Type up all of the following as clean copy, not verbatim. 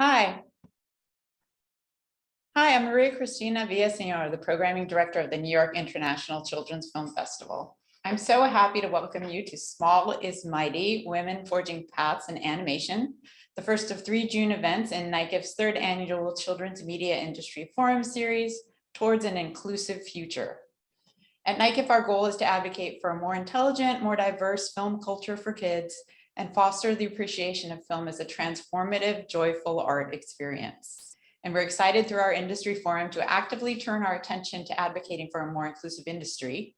Hi. Hi, I'm Maria Cristina Villaseñor, the Programming Director of the New York International Children's Film Festival. I'm so happy to welcome you to Small is Mighty, Women Forging Paths in Animation, the first of 3 June events in NYICFF's 3rd Annual Children's Media Industry Forum Series, Towards an Inclusive Future. At NYICFF, our goal is to advocate for a more intelligent, more diverse film culture for kids and foster the appreciation of film as a transformative, joyful art experience. And we're excited through our industry forum to actively turn our attention to advocating for a more inclusive industry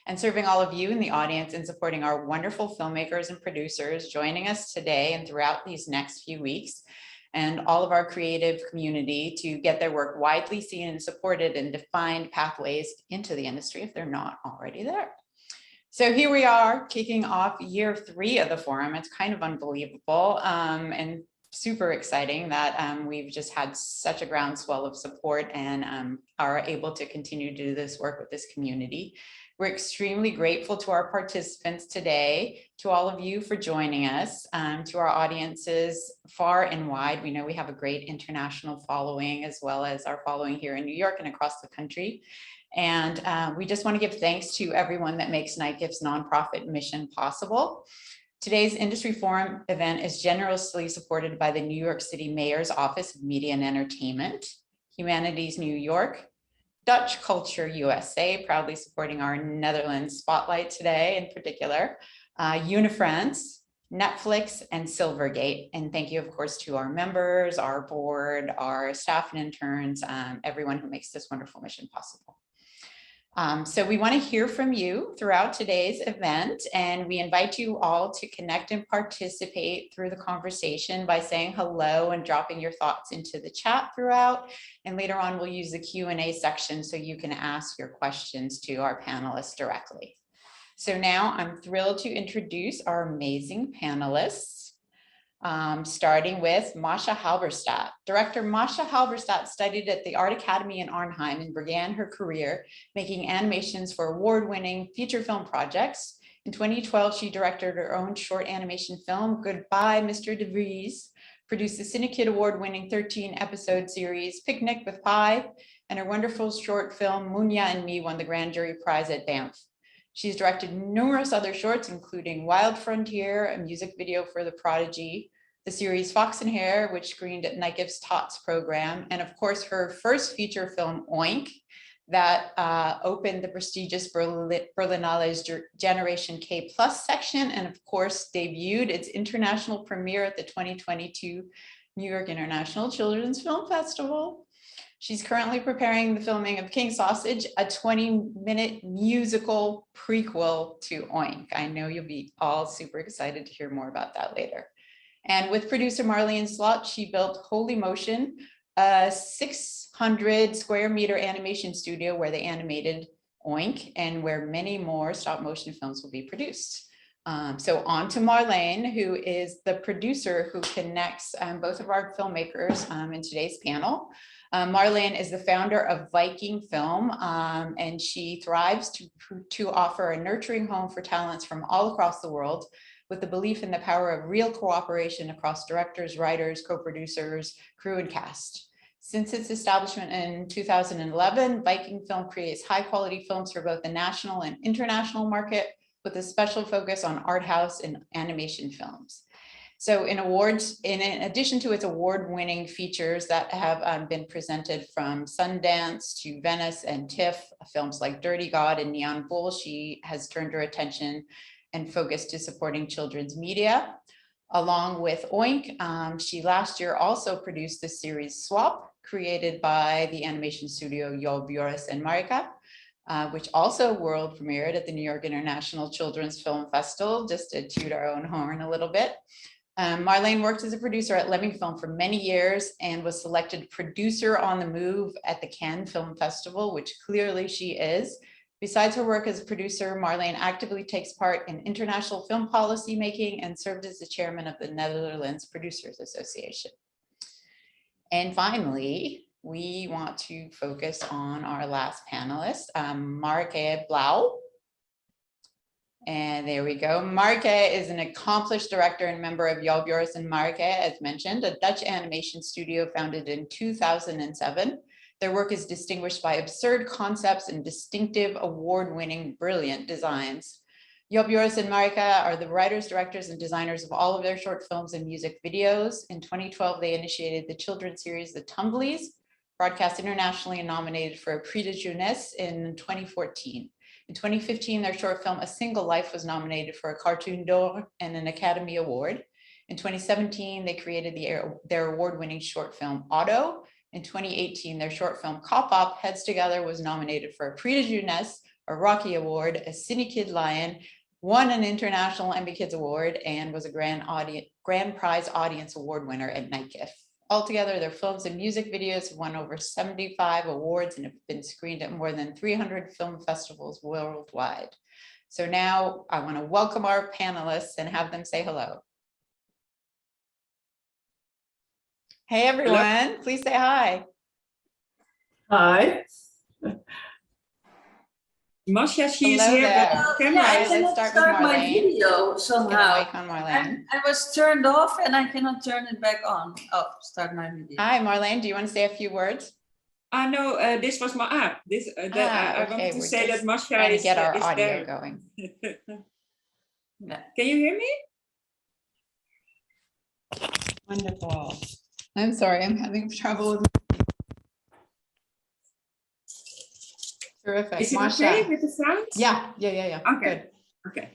and serving all of you in the audience and supporting our wonderful filmmakers and producers joining us today and throughout these next few weeks, and all of our creative community to get their work widely seen and supported and defined pathways into the industry if they're not already there. So here we are kicking off year 3 of the forum. It's kind of unbelievable and super exciting that we've just had such a groundswell of support and are able to continue to do this work with this community. We're extremely grateful to our participants today, to all of you for joining us, to our audiences far and wide. We know we have a great international following as well as our following here in New York and across the country. And we just want to give thanks to everyone that makes NYICFF's nonprofit mission possible. Today's Industry Forum event is generously supported by the New York City Mayor's Office of Media and Entertainment, Humanities New York, Dutch Culture USA, proudly supporting our Netherlands spotlight today in particular, Unifrance, Netflix, and Silvergate. And thank you, of course, to our members, our board, our staff and interns, everyone who makes this wonderful mission possible. So we want to hear from you throughout today's event, and we invite you all to connect and participate through the conversation by saying hello and dropping your thoughts into the chat throughout. And later on, we'll use the Q&A section so you can ask your questions to our panelists directly. So now I'm thrilled to introduce our amazing panelists. Starting with Mascha Halberstad. Director Mascha Halberstad studied at the Art Academy in Arnhem and began her career making animations for award-winning feature film projects. In 2012, she directed her own short animation film, Goodbye, Mr. De Vries, produced the Cinekid Award-winning 13-episode series, Picnic with Pie, and her wonderful short film, Munya and Me, won the Grand Jury Prize at Banff. She's directed numerous other shorts, including Wild Frontier, a music video for The Prodigy, the series Fox and Hare, which screened at NYICFF's TOTS program, and of course, her first feature film, Oink, that opened the prestigious Berlinale's Generation K+ section, and of course, debuted its international premiere at the 2022 New York International Children's Film Festival. She's currently preparing the filming of King Sausage, a 20-minute musical prequel to Oink. I know you'll be all super excited to hear more about that later. And with producer Marleen Slot, she built Holy Motion, a 600 square meter animation studio where they animated Oink and where many more stop motion films will be produced. So on to Marleen, who is the producer who connects both of our filmmakers in today's panel. Marleen is the founder of Viking Film, and she thrives to offer a nurturing home for talents from all across the world, with the belief in the power of real cooperation across directors, writers, co-producers, crew, and cast. Since its establishment in 2011, Viking Film creates high-quality films for both the national and international market, with a special focus on art house and animation films. So in addition to its award-winning features that have been presented from Sundance to Venice and TIFF, films like Dirty God and Neon Bull, she has turned her attention and focused to supporting children's media. Along with Oink, she last year also produced the series Swap, created by the animation studio Joris and Marieke, which also world premiered at the New York International Children's Film Festival, just to toot our own horn a little bit. Marleen worked as a producer at Lemming Film for many years and was selected producer on the move at the Cannes Film Festival, which clearly she is. Besides her work as a producer, Marleen actively takes part in international film policy making and served as the chairman of the Netherlands Producers Association. And finally, we want to focus on our last panelist, Marieke Baauw. And there we go. Marieke is an accomplished director and member of Joris and Marieke, as mentioned, a Dutch animation studio founded in 2007. Their work is distinguished by absurd concepts and distinctive, award-winning, brilliant designs. Joris and Marieke are the writers, directors, and designers of all of their short films and music videos. In 2012, they initiated the children's series, The Tumblies, broadcast internationally and nominated for a Prix de Jeunesse in 2014. In 2015, their short film, A Single Life, was nominated for a Cartoon d'Or and an Academy Award. In 2017, they created their award-winning short film, Otto. In 2018, their short film, Cop Op, Heads Together, was nominated for a Prix de Jeunesse, a Rocky Award, a Cine Kid Lion, won an International Emmy Kids Award, and was a Grand Prize Audience Award winner at NYICFF. Altogether, their films and music videos have won over 75 awards and have been screened at more than 300 film festivals worldwide. So now I want to welcome our panelists and have them say hello. Hey, everyone. Hello. Please say hi. Hi. Mascha, she's hello here. But yeah, let's start with Marleen. My video somehow. On Marleen. I was turned off and I cannot turn it back on. Oh, start my video. Hi, Marleen. Do you want to say a few words? No, this was my I wanted to say that Mascha is get our audio there. Going. Can you hear me? Wonderful. I'm sorry, I'm having trouble with. Terrific. Is it Mascha. okay with the sound? Yeah. Okay. Good. Okay.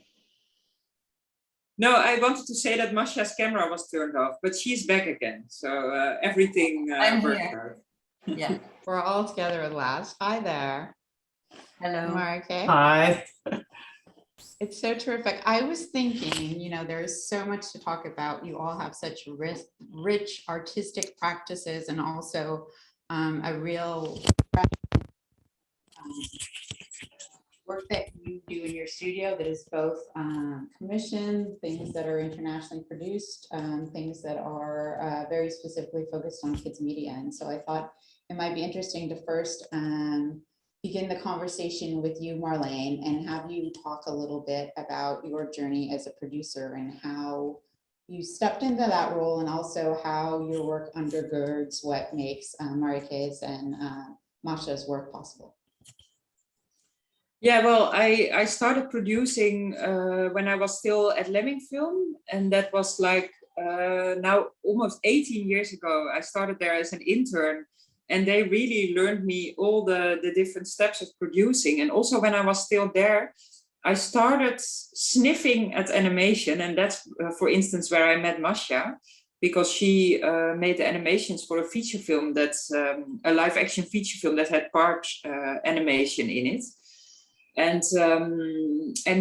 No, I wanted to say that Mascha's camera was turned off, but she's back again. So everything worked out. Yeah. We're all together at last. Hi there. Hello. Marieke. Hi. It's so terrific. I was thinking, there's so much to talk about. You all have such rich artistic practices and also a real work that you do in your studio that is both commissioned, things that are internationally produced, things that are very specifically focused on kids media. And so I thought it might be interesting to first begin the conversation with you, Marleen, and have you talk a little bit about your journey as a producer and how you stepped into that role and also how your work undergirds what makes Marieke's and Mascha's work possible. Yeah, well, I started producing when I was still at Lemming Film, and that was like now almost 18 years ago. I started there as an intern, and they really learned me all the different steps of producing. And also when I was still there, I started sniffing at animation, and that's, for instance, where I met Mascha, because she made the animations for a feature film that's a live action feature film that had part animation in it. And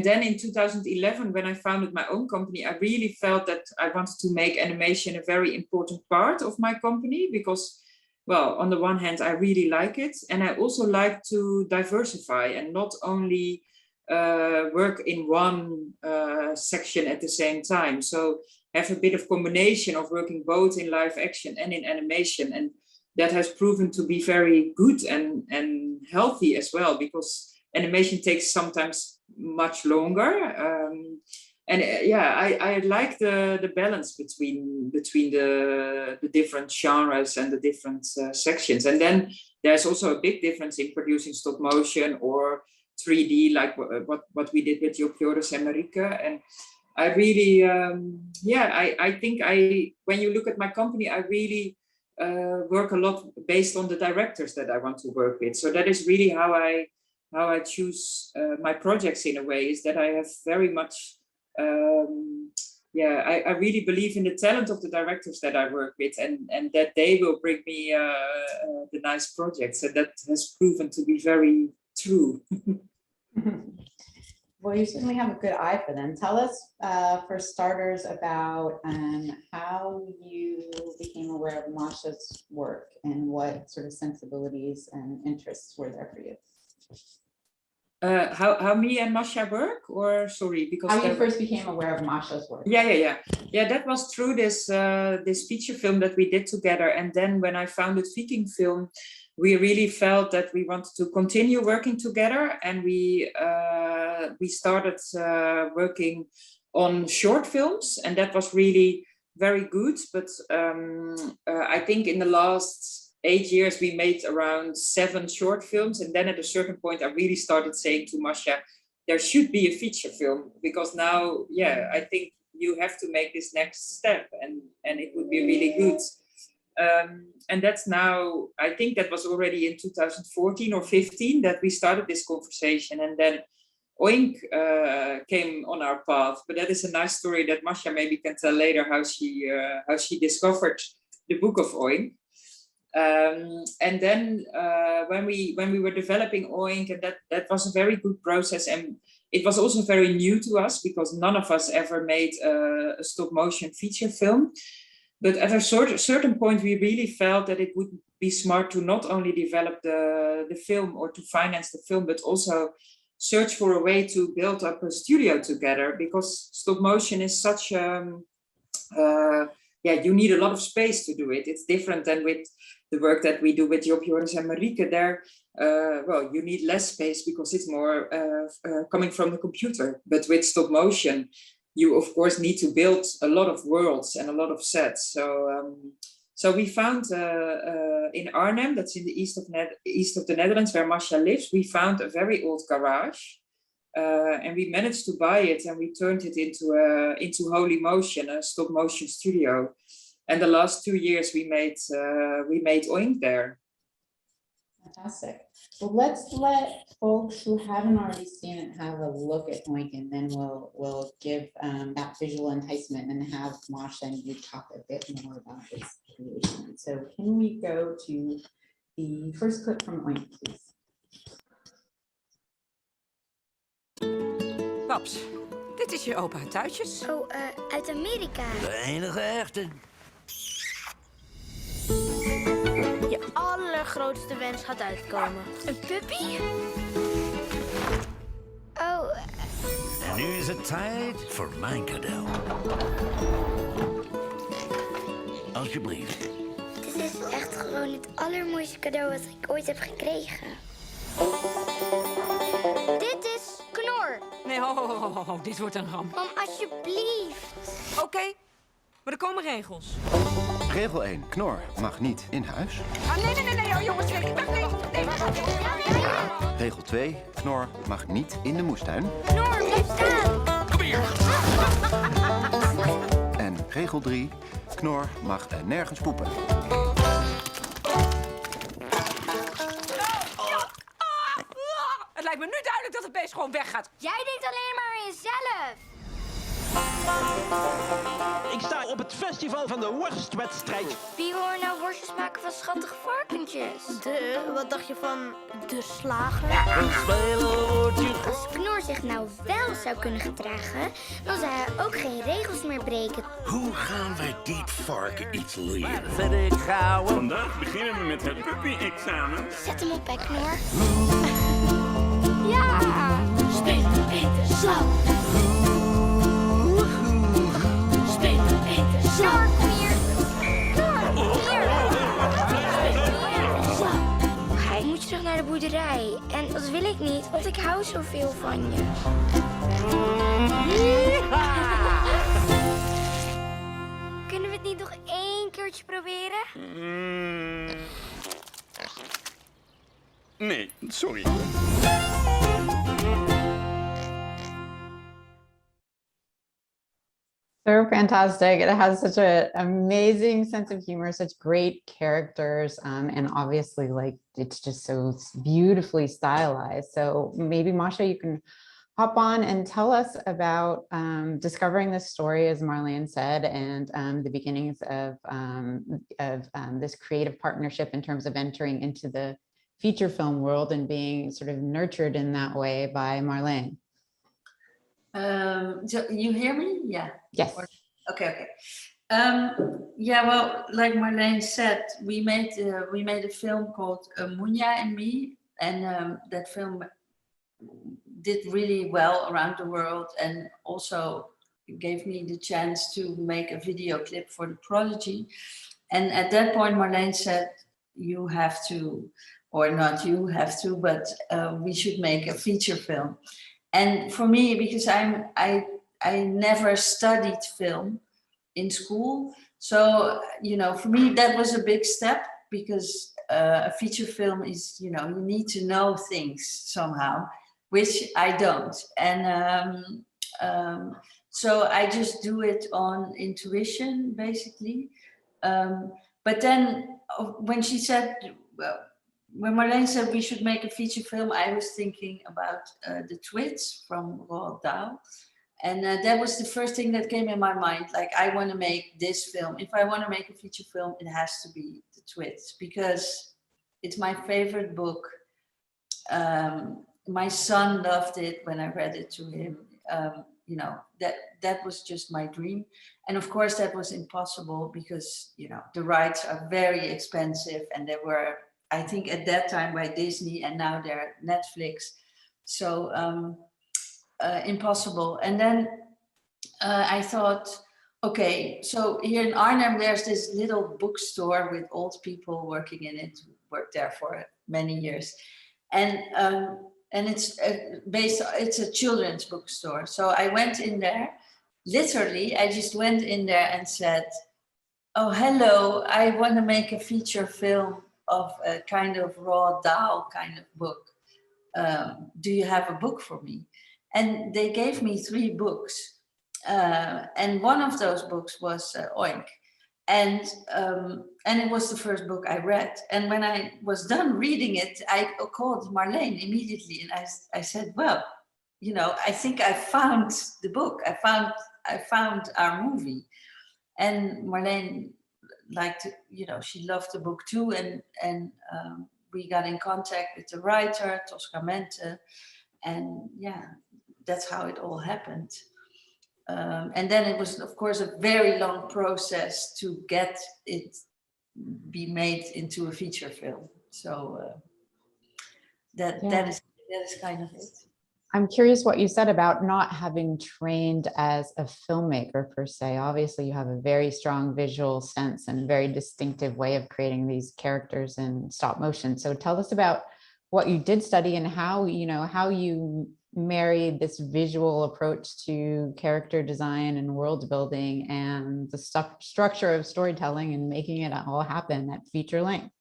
then in 2011, when I founded my own company, I really felt that I wanted to make animation a very important part of my company because, well, on the one hand, I really like it. And I also like to diversify and not only work in one section at the same time. So have a bit of combination of working both in live action and in animation. And that has proven to be very good and healthy as well, because animation takes sometimes much longer. I like the balance between the different genres and the different sections. And then there's also a big difference in producing stop motion or 3D, like what we did with Joris and Marieke. And I really, I think when you look at my company, I really work a lot based on the directors that I want to work with. So that is really how I choose my projects in a way, is that I have very much, I really believe in the talent of the directors that I work with, and that they will bring me the nice projects. And that has proven to be very true. Well, you certainly have a good eye for them. Tell us, for starters, about how you became aware of Mascha's work and what sort of sensibilities and interests were there for you. How me and Mascha work, or sorry, because how you first became aware of Mascha's work? Yeah. That was through this feature film that we did together, and then when I founded Viking Film, we really felt that we wanted to continue working together, and we we started working on short films, and that was really very good. But I think in the last 8 years, we made around 7 short films. And then at a certain point, I really started saying to Mascha, there should be a feature film, because now, yeah, I think you have to make this next step, and it would be really good. And that's now, I think that was already in 2014 or 15 that we started this conversation. And then Oink came on our path. But that is a nice story that Mascha maybe can tell later, how she discovered the book of Oink. And then when we were developing Oink, and that was a very good process, and it was also very new to us, because none of us ever made a stop motion feature film. But at a certain point, we really felt that it would be smart to not only develop the film or to finance the film, but also search for a way to build up a studio together, because stop motion is such you need a lot of space to do it. It's different than with the work that we do with Joris and Marieke. There, you need less space because it's more coming from the computer. But with stop motion, you of course need to build a lot of worlds and a lot of sets. So we found in Arnhem, that's in the east of the Netherlands, where Mascha lives, we found a very old garage. And we managed to buy it, and we turned it into Holy Motion, a stop motion studio. And the last 2 years we made Oink there. Fantastic. Well, let's let folks who haven't already seen it have a look at Oink, and then we'll give that visual enticement and have Mascha and you talk a bit more about this creation. So can we go to the first clip from Oink, please? Paps, dit is je opa uit Thuisjes. Oh, uit Amerika. De enige echte. Je allergrootste wens gaat uitkomen. Een puppy? Oh. En nu is het tijd voor mijn cadeau. Alsjeblieft. Dit is echt gewoon het allermooiste cadeau wat ik ooit heb gekregen. Dit is Knor. Nee, ho, dit wordt een ramp. Mam, alsjeblieft. Oké, maar er komen regels. Regel 1. Knor mag niet in huis. Ah, nee, oh, jongens, nee. Regel 2. Knor mag niet in de moestuin. Knor, blijf staan. Kom hier. En regel 3. Knor mag nergens poepen. Het lijkt me nu duidelijk dat het beest gewoon weggaat. Jij denkt alleen maar aan jezelf. Ik sta op het festival van de worstwedstrijd. Wie wil er nou worstjes maken van schattige varkentjes? Wat dacht je van de slager? Een spelenwoordje. Als Knor zich nou wel zou kunnen gedragen, dan zou hij ook geen regels meer breken. Hoe gaan wij dit varken iets leren? Verder gauw. Vandaag beginnen we met het puppy-examen. Zet hem op bij Knor. Ja! Spelen, eten, slaan. Spelen, eten, slaan. Kom hier. Knor, hier. Ik moet terug naar de boerderij. En dat wil ik niet, want ik hou zoveel van je. Kunnen we het niet nog 1 keertje proberen? Nee, sorry. So fantastic. It has such an amazing sense of humor, such great characters, and obviously like it's just so beautifully stylized. So maybe Mascha, you can hop on and tell us about discovering this story, as Marleen said, and the beginnings of this creative partnership in terms of entering into the feature film world and being sort of nurtured in that way by Marleen. So you hear me? Yeah. Yes. Okay. Well, like Marleen said, we made a film called Munja and Me, and that film did really well around the world, and also gave me the chance to make a video clip for The Prodigy. And at that point, Marleen said, "You have to." Or not you have to, but we should make a feature film. And for me, because I never studied film in school, so for me that was a big step, because a feature film is, you need to know things somehow, which I don't. And so I just do it on intuition, basically. But then when she said, when Marleen said we should make a feature film, I was thinking about the Twits from Roald Dahl. And that was the first thing that came in my mind. Like, I want to make this film. If I want to make a feature film, it has to be the Twits, because it's my favorite book. My son loved it when I read it to him. That was just my dream. And of course that was impossible, because the rights are very expensive, and they were, I think at that time, by Disney, and now they're Netflix. So impossible. And then I thought, okay, so here in Arnhem there's this little bookstore with old people working in it, who worked there for many years. And it's it's a children's bookstore. So I went in there, literally, I just went in there and said, oh, hello, I want to make a feature film of a kind of Roald Dahl kind of book. Do you have a book for me? And they gave me 3 books. And one of those books was Oink. And it was the first book I read. And when I was done reading it, I called Marleen immediately, and I said, well, I think I found the book. I found our movie. And Marleen liked, she loved the book too. And we got in contact with the writer, Tosca Mente. And yeah, that's how it all happened. And then it was, of course, a very long process to get it be made into a feature film. So that is kind of it. I'm curious what you said about not having trained as a filmmaker per se. Obviously, you have a very strong visual sense and a very distinctive way of creating these characters in stop motion. So tell us about what you did study and how you married this visual approach to character design and world building and the structure of storytelling and making it all happen at feature length.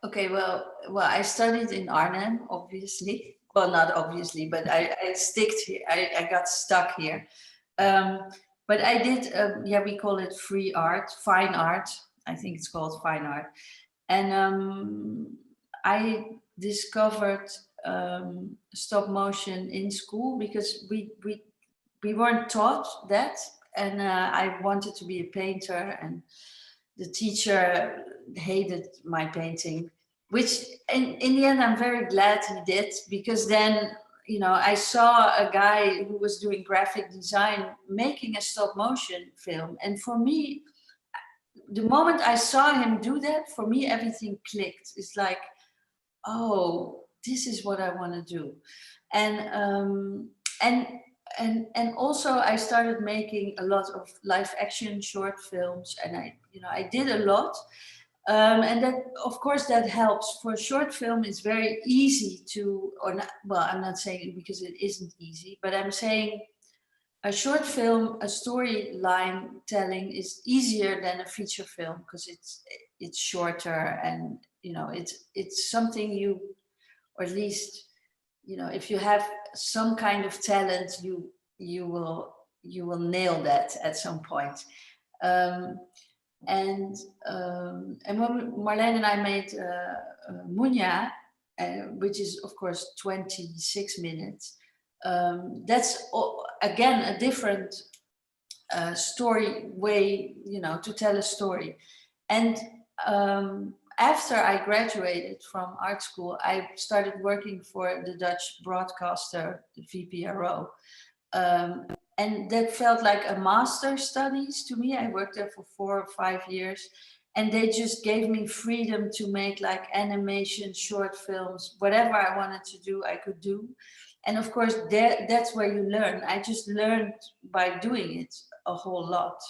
Okay, well, I studied in Arnhem, obviously. Well, not obviously, but I sticked here. I got stuck here. But I did, we call it fine art. I think it's called fine art. And I discovered stop motion in school, because we weren't taught that, and I wanted to be a painter, and the teacher hated my painting, which in the end I'm very glad he did, because then I saw a guy who was doing graphic design making a stop motion film, and for me, the moment I saw him do that, for me everything clicked. It's like, oh, this is what I want to do. And also I started making a lot of live action short films, and I did a lot. And that, of course, that helps. For a short film, it's very easy to, or not, well, I'm not saying it because it isn't easy, but I'm saying a short film, a storyline telling is easier than a feature film, because it's shorter, and it's something you, or at least if you have some kind of talent, you will nail that at some point. And when Marleen and I made Munya, which is of course 26 minutes, that's again a different story way, to tell a story. And after I graduated from art school, I started working for the Dutch broadcaster, the VPRO. And that felt like a master's studies to me. I worked there for 4 or 5 years, and they just gave me freedom to make like animation, short films, whatever I wanted to do, I could do. And of course, that's where you learn. I just learned by doing it a whole lot.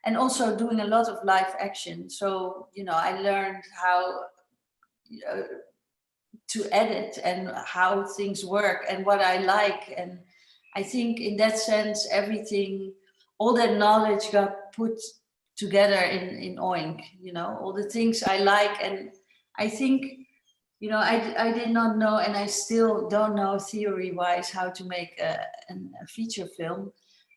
And also doing a lot of live action. So, I learned how to edit and how things work and what I like. And I think in that sense, everything, all that knowledge got put together in Oink, you know, all the things I like. And I think, you know, I did not know, and I still don't know theory-wise how to make a feature film,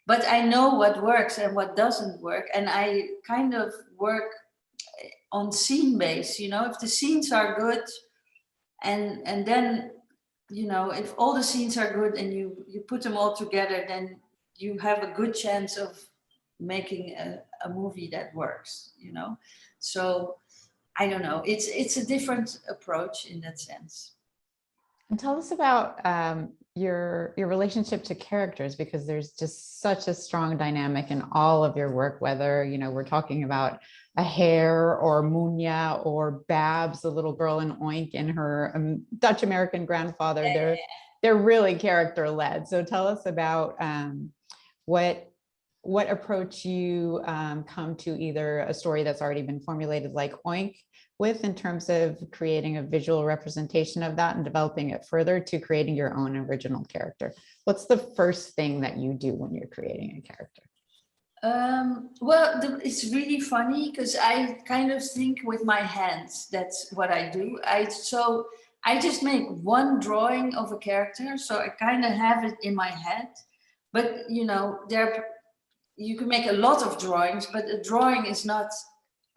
but I know what works and what doesn't work. And I kind of work on scene base, you know, if the scenes are good, and then, you know, if all the scenes are good and you put them all together, then you have a good chance of making a movie that works, you know. So I don't know, it's a different approach in that sense. And tell us about your relationship to characters, because there's just such a strong dynamic in all of your work, whether, you know, we're talking about a hare or Munya or Babs, the little girl in Oink, and her Dutch American grandfather. They're really character led. So tell us about what approach you come to either a story that's already been formulated like Oink with, in terms of creating a visual representation of that and developing it further, to creating your own original character. What's the first thing that you do when you're creating a character? Well, it's really funny because I kind of think with my hands. That's what I do. So I just make one drawing of a character, so I kind of have it in my head. But you know, you can make a lot of drawings, but a drawing is not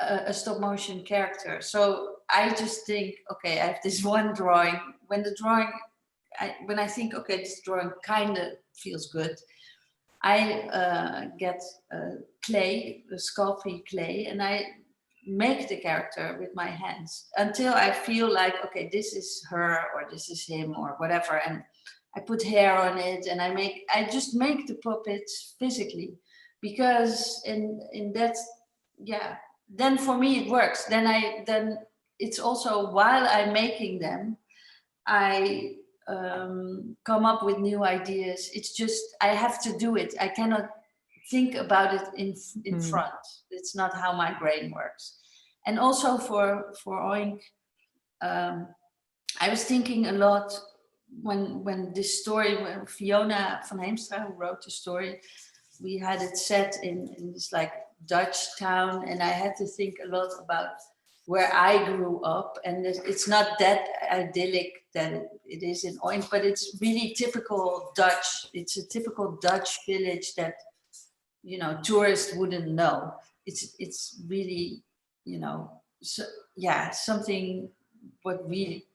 a stop motion character. So I just think, okay, I have this one drawing. When I think, okay, this drawing kind of feels good, I get clay, sculpey clay, and I make the character with my hands until I feel like, okay, this is her or this is him or whatever. And I put hair on it, and I just make the puppets physically, because in that, yeah, then for me it works. Then it's also, while I'm making them, I come up with new ideas. It's just, I have to do it. I cannot think about it in front. It's not how my brain works. And also for Oink, I was thinking a lot when this story, when Fiona van Heemstra, who wrote the story, we had it set in this like Dutch town, and I had to think a lot about where I grew up, and it's not that idyllic that it is in Oink, but it's really typical Dutch. It's a typical Dutch village that, you know, tourists wouldn't know. It's really, you know, so, yeah, something what really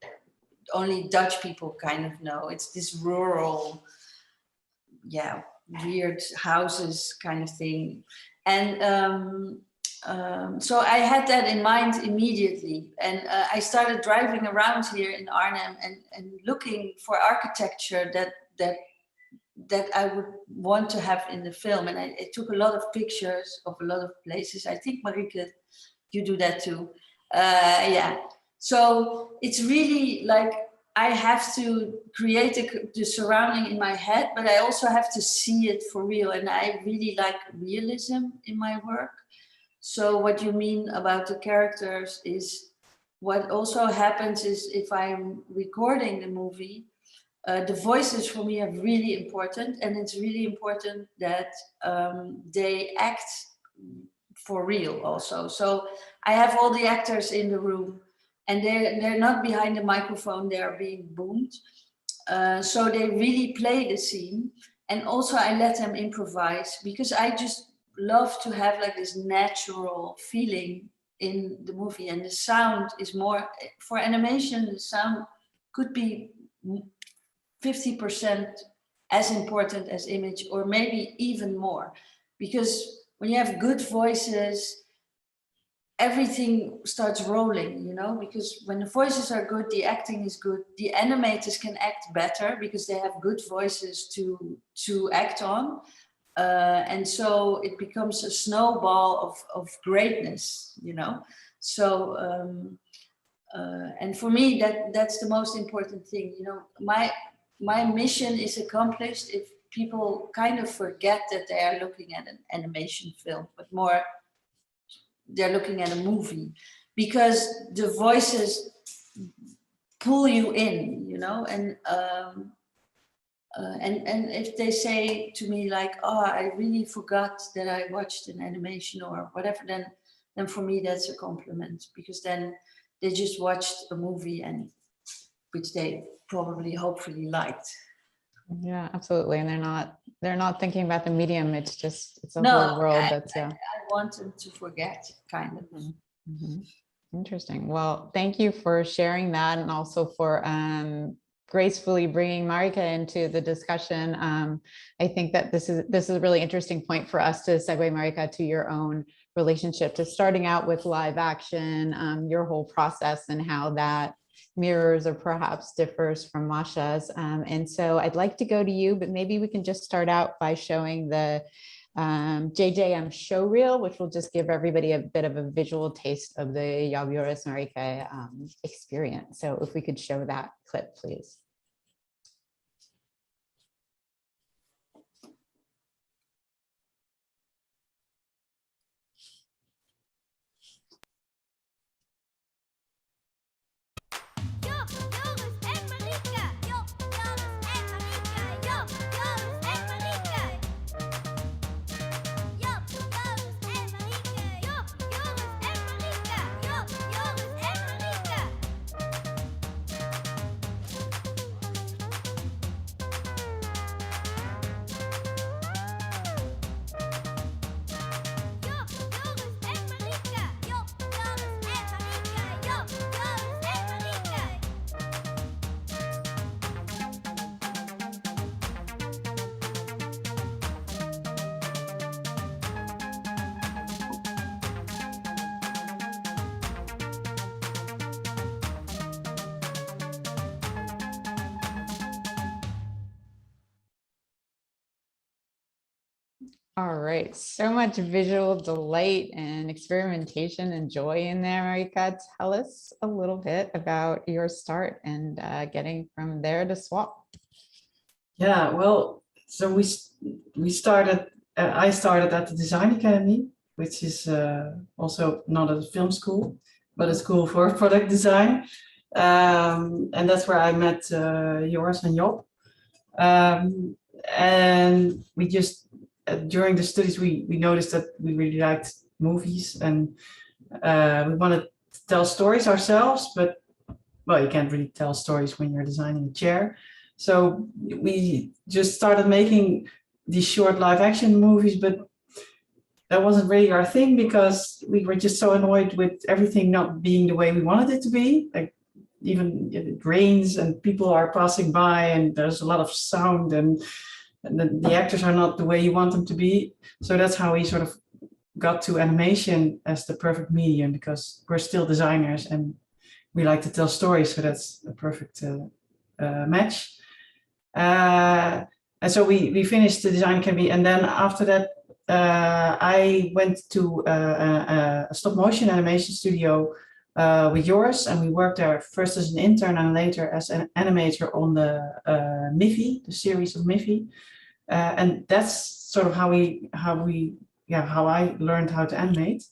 only Dutch people kind of know. It's this rural, yeah, weird houses kind of thing. And so I had that in mind immediately. And I started driving around here in Arnhem and looking for architecture that I would want to have in the film. And I took a lot of pictures of a lot of places. I think, Marieke, you do that too. Yeah. So it's really like, I have to create the surrounding in my head, but I also have to see it for real. And I really like realism in my work. So what you mean about the characters is, what also happens is, if I'm recording the movie, the voices for me are really important. And it's really important that they act for real also. So I have all the actors in the room, and they're not behind the microphone, they are being boomed. So they really play the scene. And also I let them improvise, because I just love to have like this natural feeling in the movie. And the sound is more, for animation, the sound could be 50% as important as image, or maybe even more. Because when you have good voices, everything starts rolling, you know, because when the voices are good, the acting is good, the animators can act better because they have good voices to act on. And so it becomes a snowball of greatness, you know. So, and for me, that's the most important thing, you know. My mission is accomplished if people kind of forget that they are looking at an animation film, but more they're looking at a movie, because the voices pull you in, you know. And And if they say to me like, oh, I really forgot that I watched an animation or whatever, then for me that's a compliment, because then they just watched a movie and which they probably hopefully liked. Yeah, absolutely. And they're not thinking about the medium. It's a No, whole world that's I want them to forget, kind of. Mhm. Interesting. Well, thank you for sharing that, and also for gracefully bringing Marieke into the discussion. I think that this is a really interesting point for us to segue, Marieke, to your own relationship to starting out with live action, your whole process and how that mirrors or perhaps differs from Mascha's. And so I'd like to go to you, but maybe we can just start out by showing the JJM show reel, which will just give everybody a bit of a visual taste of the Joris Marieke experience. So if we could show that clip, please. Job, Joris en Marieke. Job, Joris en Marieke. Job, Joris en Marieke. Job, Joris en Marieke. Job, Joris en Marieke. Job, Joris en Marieke. Job, Joris en Marieke. Job, Joris en Marieke. Job, Joris en Marieke. All right, so much visual delight and experimentation and joy in there, Marieke. Tell us a little bit about your start and getting from there to swap. Yeah, well, so we started. I started at the Design Academy, which is also not a film school, but a school for product design, and that's where I met Joris and Job. And we just during the studies we noticed that we really liked movies, and we wanted to tell stories ourselves, but well, you can't really tell stories when you're designing a chair. So we just started making these short live action movies, but that wasn't really our thing because we were just so annoyed with everything not being the way we wanted it to be. Like even it rains and people are passing by and there's a lot of sound and the actors are not the way you want them to be. So that's how we sort of got to animation as the perfect medium, because we're still designers and we like to tell stories. So that's a perfect match. And so we finished the Design Academy, and then after that I went to a stop motion animation studio with Joris, and we worked there first as an intern and later as an animator on the Miffy, the series of Miffy, and that's sort of how I learned how to animate.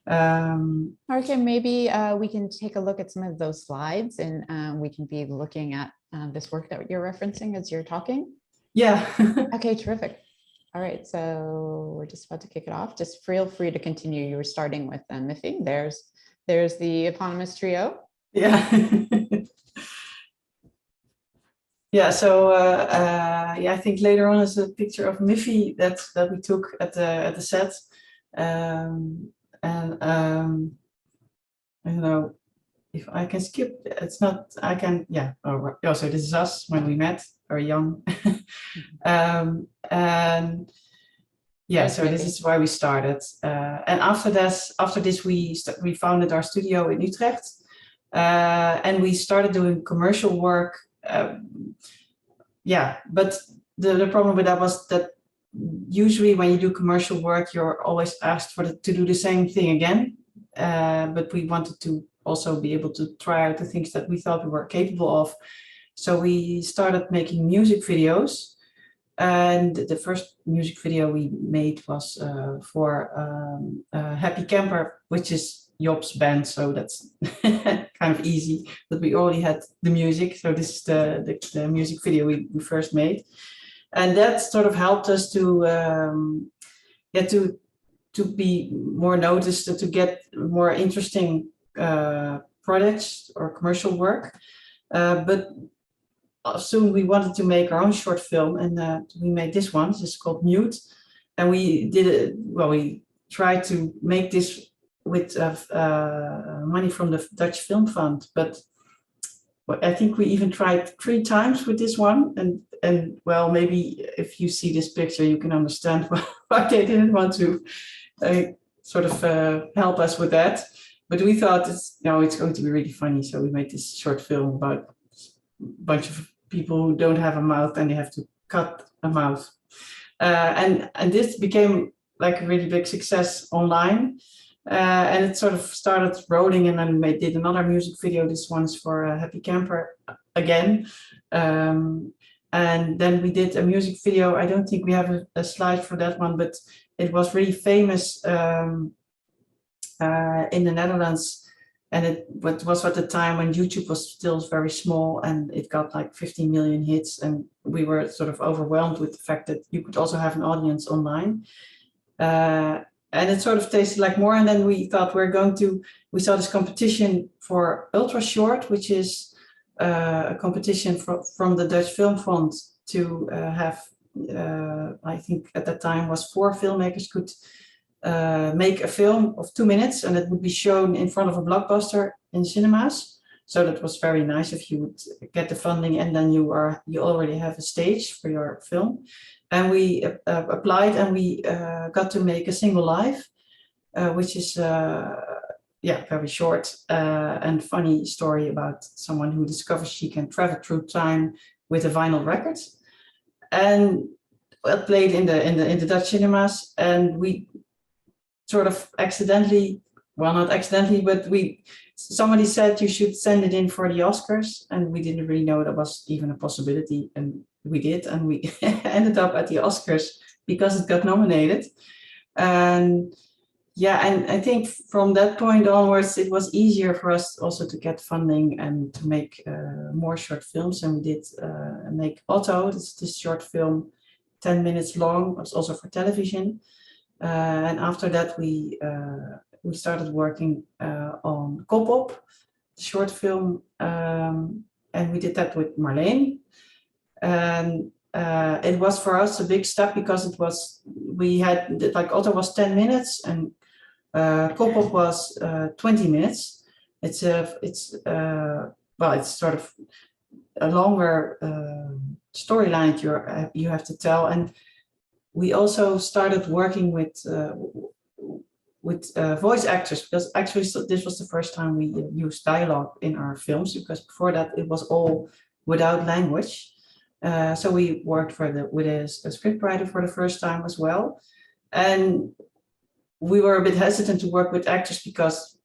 Okay, maybe we can take a look at some of those slides, and we can be looking at this work that you're referencing as you're talking. Yeah. Okay, terrific. All right, so we're just about to kick it off. Just feel free to continue. You were starting with Miffy. There's the eponymous trio. Yeah. Yeah. So yeah, I think later on is a picture of Miffy that we took at the set, and I don't know if I can skip. It's not. I can. Yeah. Oh, so this is us when we met, very young, and yeah. So this is why we started, and after this, we founded our studio in Utrecht, and we started doing commercial work. Yeah, but the problem with that was that usually when you do commercial work, you're always asked to do the same thing again. But we wanted to also be able to try out the things that we thought we were capable of. So we started making music videos. And the first music video we made was for Happy Camper, which is Job's band, so that's kind of easy. But we already had the music, so this is the music video we first made, and that sort of helped us to be more noticed, to get more interesting projects or commercial work. But soon we wanted to make our own short film, and we made this one. This is called Mute, and we did it. Well, we tried to make this with money from the Dutch Film Fund, but I think we even tried 3 times with this one, and well, maybe if you see this picture, you can understand why they didn't want to sort of help us with that. But we thought it's going to be really funny, so we made this short film about a bunch of people who don't have a mouth and they have to cut a mouth, and this became like a really big success online. And it sort of started rolling, and then we did another music video. This one's for Happy Camper again. And then we did a music video. I don't think we have a slide for that one, but it was really famous in the Netherlands. And it was at the time when YouTube was still very small, and it got like 15 million hits. And we were sort of overwhelmed with the fact that you could also have an audience online. And it sort of tasted like more. And then we thought we saw this competition for ultra short, which is a competition from the Dutch Film Fund to have, I think at that time was 4 filmmakers could make a film of 2 minutes, and it would be shown in front of a blockbuster in cinemas. So that was very nice if you would get the funding, and then you already have a stage for your film. And we applied, and we got to make a single live, which is very short and funny story about someone who discovers she can travel through time with a vinyl record. And it played in the Dutch cinemas, and we sort of accidentally, well, not accidentally, but somebody said you should send it in for the Oscars, and we didn't really know that was even a possibility, and we did, and we ended up at the Oscars because it got nominated. And and I think from that point onwards, it was easier for us also to get funding and to make more short films. And we did make Otto, this short film, 10 minutes long. It was also for television. And after that, we started working on Kop-op, the short film, and we did that with Marleen. And it was for us a big step because we had like Otto was 10 minutes and Kop-op was 20 minutes. It's sort of a longer storyline you have to tell. And we also started working with voice actors, because actually this was the first time we used dialogue in our films, because before that it was all without language. So we worked with a scriptwriter for the first time as well. And we were a bit hesitant to work with actors because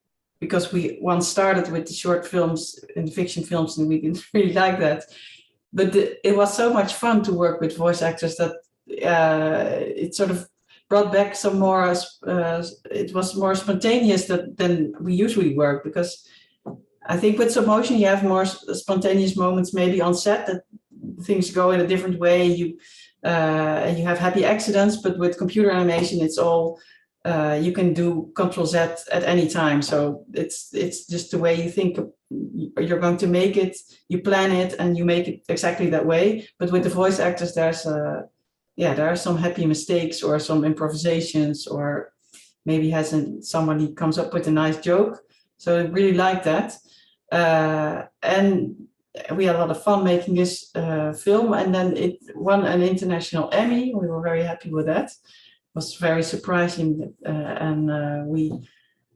we once started with the short films and the fiction films, and we didn't really like that. But it was so much fun to work with voice actors that it sort of brought back some more, it was more spontaneous than we usually work, because I think with stop motion you have more spontaneous moments maybe on set, that things go in a different way, you have happy accidents, but with computer animation it's all, you can do Ctrl-Z at any time. So it's just the way you think you're going to make it, you plan it and you make it exactly that way. But with the voice actors there are some happy mistakes or some improvisations, or maybe somebody comes up with a nice joke. So I really like that. And we had a lot of fun making this film, and then it won an international Emmy. We were very happy with that. It was very surprising, and we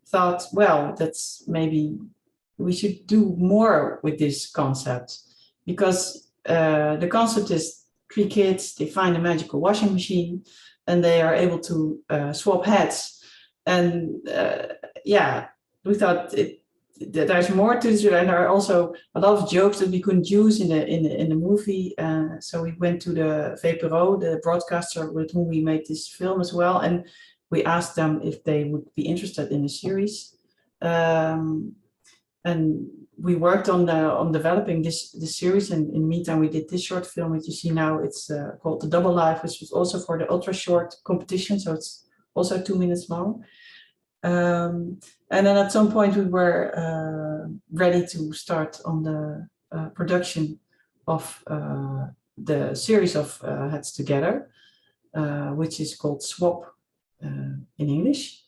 thought, well, that's maybe we should do more with this concept, because the concept is 3 kids, they find a magical washing machine and they are able to swap heads. And we thought that there's more to this, and there are also a lot of jokes that we couldn't use in the movie. So we went to the VPRO, the broadcaster with whom we made this film as well, and we asked them if they would be interested in the series. And we worked on developing this series, and in the meantime we did this short film that you see now. It's called The Double Life, which was also for the ultra short competition, so it's also 2 minutes long. And then at some point we were ready to start on the production of the series of Heads Together, which is called SWAP in English.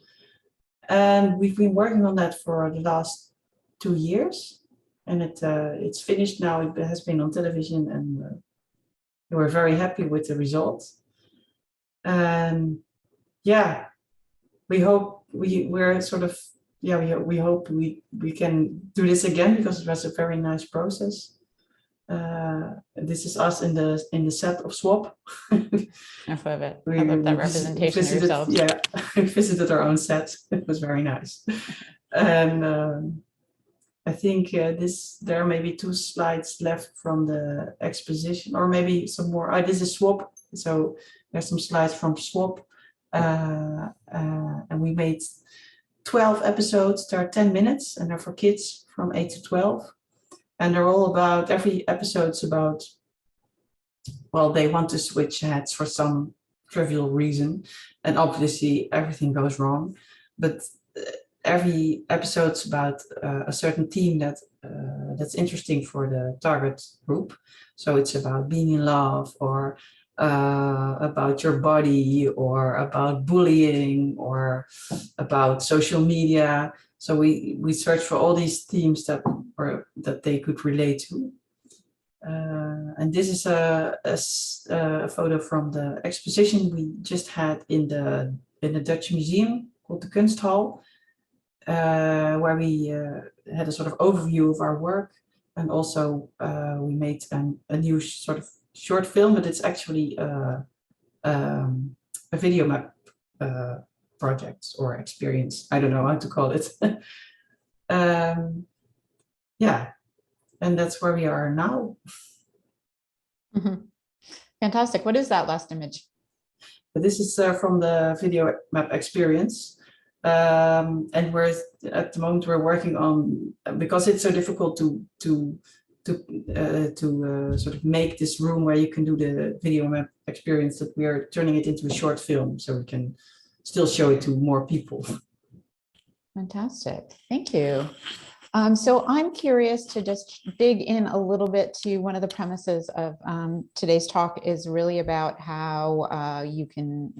And we've been working on that for the last 2 years, and it's finished now. It has been on television, and we're very happy with the result. And yeah, we hope we're sort of we hope we can do this again, because it was a very nice process. This is us in the set of SWAP. I love it. I love that representation of yourself. Yeah, we visited our own set. It was very nice. And I think there are maybe 2 slides left from the exposition, or maybe some more. This is SWAP, so there's some slides from SWAP. And we made 12 episodes. They're 10 minutes, and they're for kids from 8 to 12. And they're all about, every episode's about, well, they want to switch heads for some trivial reason. And obviously everything goes wrong. But every episode's about a certain theme that's interesting for the target group. So it's about being in love, or about your body, or about bullying, or about social media. So we searched for all these themes that they could relate to. And this is a photo from the exposition we just had in the Dutch museum called the Kunsthal, where we had a sort of overview of our work, and also we made a new sort of short film, but it's actually a video map project or experience. I don't know how to call it. Yeah, and that's where we are now. Mm-hmm. Fantastic. What is that last image? But this is from the video map experience. And we're at the moment we're working on, because it's so difficult to sort of make this room where you can do the video map experience, that we are turning it into a short film so we can still show it to more people. Fantastic. Thank you. So I'm curious to just dig in a little bit to one of the premises of today's talk is really about how you can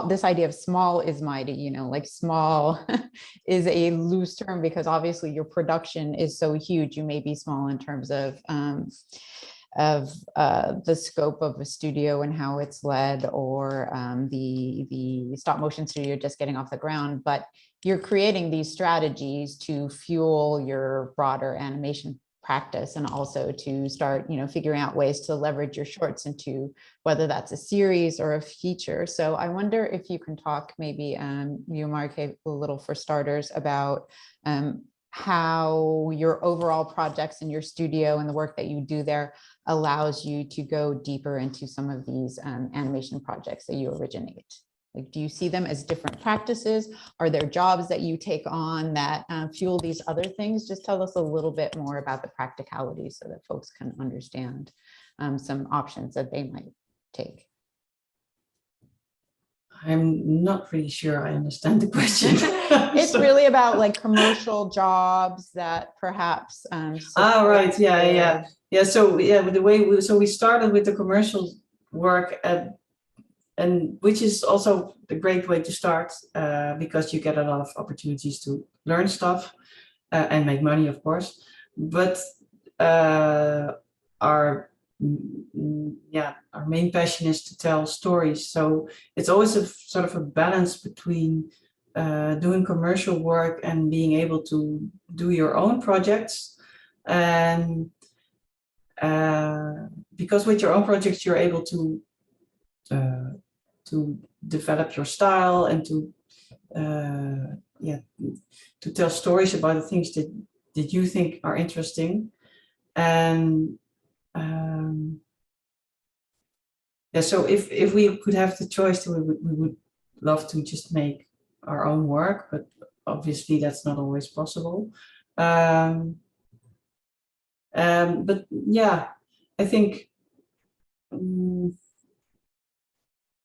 this idea of small is mighty, like small is a loose term, because obviously your production is so huge. You may be small in terms of the scope of a studio and how it's led, or the stop motion studio just getting off the ground, but you're creating these strategies to fuel your broader animation practice, and also to start, figuring out ways to leverage your shorts into whether that's a series or a feature. So I wonder if you can talk, maybe you, Marieke, a little for starters, about how your overall projects in your studio and the work that you do there allows you to go deeper into some of these animation projects that you originate. Like, do you see them as different practices? Are there jobs that you take on that fuel these other things? Just tell us a little bit more about the practicalities so that folks can understand some options that they might take. I'm not really sure I understand the question. It's really about like commercial jobs that perhaps. Right. Yeah. So the way we started with the commercial work, and which is also a great way to start, because you get a lot of opportunities to learn stuff and make money, of course. But our main passion is to tell stories. So it's always a sort of a balance between doing commercial work and being able to do your own projects. And because with your own projects, you're able to develop your style and to tell stories about the things that you think are interesting. And so if we could have the choice, we would love to just make our own work, but obviously that's not always possible. But yeah, I think,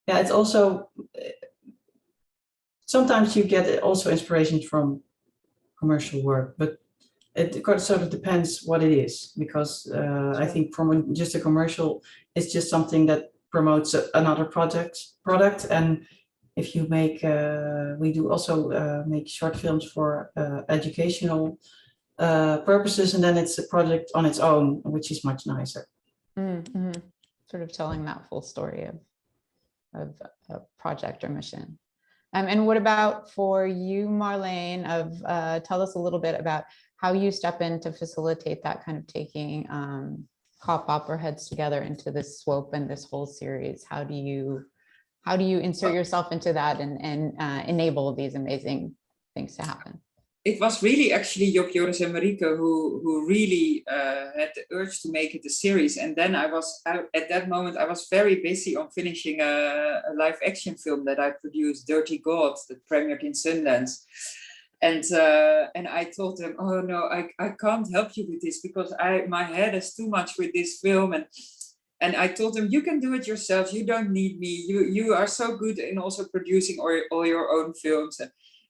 yeah, it's also, sometimes you get also inspiration from commercial work, but it sort of depends what it is, because I think from just a commercial, it's just something that promotes another product. And if you make, we do also make short films for educational purposes, and then it's a project on its own, which is much nicer. Mm-hmm. Sort of telling that full story of a project or mission. And what about for you, Marleen? Tell us a little bit about how you step in to facilitate that kind of taking cop opera heads together into this SWOPE and this whole series. How do you insert yourself into that and enable these amazing things to happen? It was really actually Joris and Marieke who really had the urge to make it a series. And then at that moment, I was very busy on finishing a live action film that I produced, Dirty God, that premiered in Sundance. And I told them, oh no, I can't help you with this because my head is too much with this film. And I told them, you can do it yourself. You don't need me. You are so good in also producing all your own films.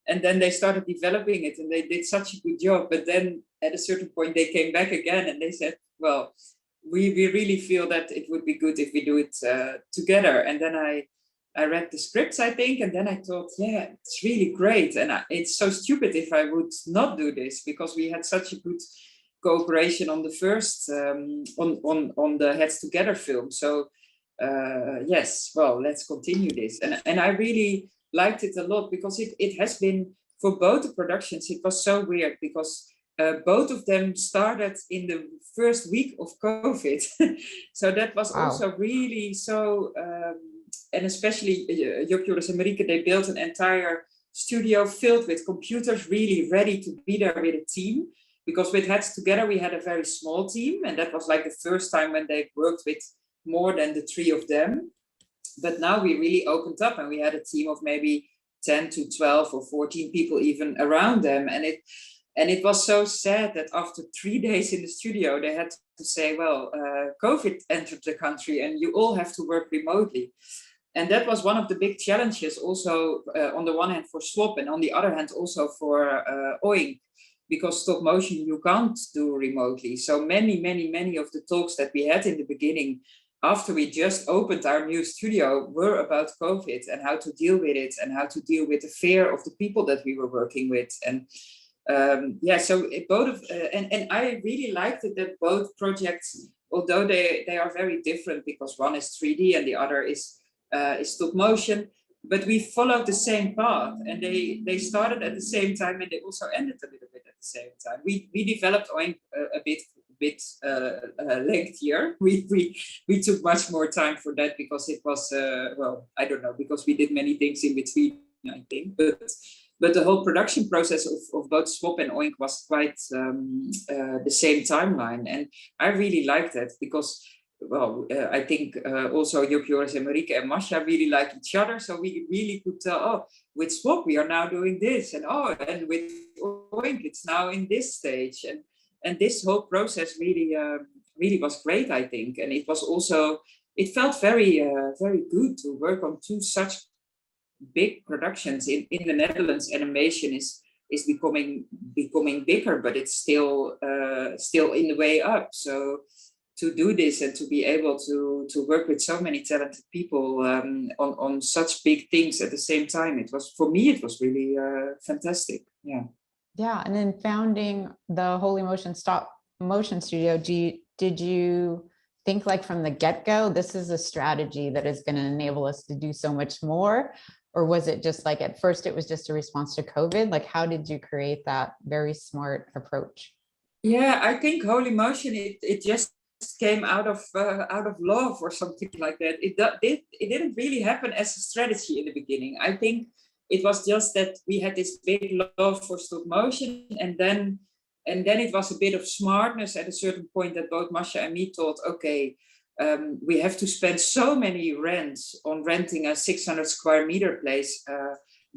And then they started developing it and they did such a good job. But then at a certain point, they came back again and they said, well, we really feel that it would be good if we do it together. And then I read the scripts, I think, and then I thought, yeah, it's really great. And it's so stupid if I would not do this, because we had such a good cooperation on the first, on the Heads Together film. So yes, well, let's continue this. And I really liked it a lot, because it has been, for both the productions, it was so weird, because both of them started in the first week of COVID. So that was also really so, and especially Joris and Marieke, they built an entire studio filled with computers, really ready to be there with a team. Because with Heads Together, we had a very small team, and that was like the first time when they worked with more than the 3 of them. But now we really opened up and we had a team of maybe 10 to 12 or 14 people even around them. And it was so sad that after 3 days in the studio, they had to say, well, COVID entered the country and you all have to work remotely. And that was one of the big challenges also on the one hand for SWOP, and on the other hand also for OINC, because stop motion you can't do remotely. So many of the talks that we had in the beginning, after we just opened our new studio, were about COVID and how to deal with it and how to deal with the fear of the people that we were working with. And so and I really liked it that both projects, although they are very different, because one is 3D and the other is stop motion, but we followed the same path, and they started at the same time and they also ended a little bit at the same time. We developed OINC a bit lengthier. We took much more time for that, because it was well, I don't know, because we did many things in between, I think. But the whole production process of both SWOP and OINC was quite the same timeline, and I really liked that, because well, I think also Joris and Marieke and Mascha really like each other, so we really could tell, oh, with SWOP we are now doing this, and and with OINC it's now in this stage, and this whole process really was great, I think. And it was also, it felt very good to work on 2 such big productions. In the Netherlands, animation is becoming bigger, but it's still in the way up. So to do this and to be able to work with so many talented people on such big things at the same time, it was, for me, it was really fantastic. Yeah. Yeah, and then founding the Holy Motion Stop Motion Studio, did you think, like, from the get-go, this is a strategy that is going to enable us to do so much more? Or was it just like, at first it was just a response to COVID? Like, how did you create that very smart approach? Yeah, I think Holy Motion, it just came out of love or something like that. It didn't really happen as a strategy in the beginning. I think it was just that we had this big love for stop motion, and then it was a bit of smartness at a certain point that both Mascha and me thought, okay, we have to spend so many rents on renting a 600 square meter place.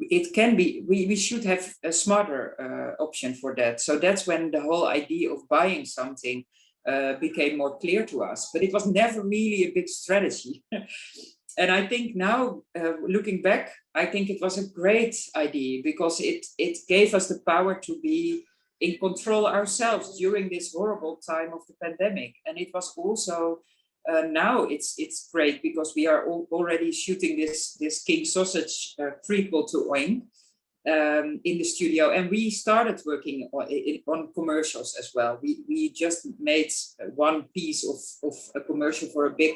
it can be, we should have a smarter option for that. So that's when the whole idea of buying something became more clear to us, but it was never really a big strategy. And I think now, looking back, I think it was a great idea because it gave us the power to be in control ourselves during this horrible time of the pandemic. And it was also, now it's great because we are already shooting this King Sausage prequel to Oink in the studio. And we started working on commercials as well. We just made one piece of a commercial for a big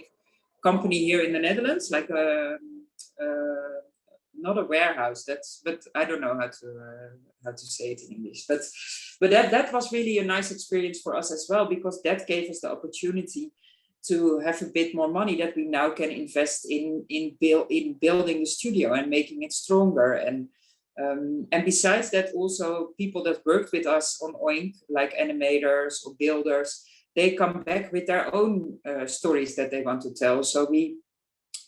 company here in the Netherlands, like not a warehouse. But I don't know how to say it in English. But that was really a nice experience for us as well, because that gave us the opportunity to have a bit more money that we now can invest in building the studio and making it stronger. And besides that, also people that worked with us on Oink, like animators or builders, they come back with their own stories that they want to tell. So we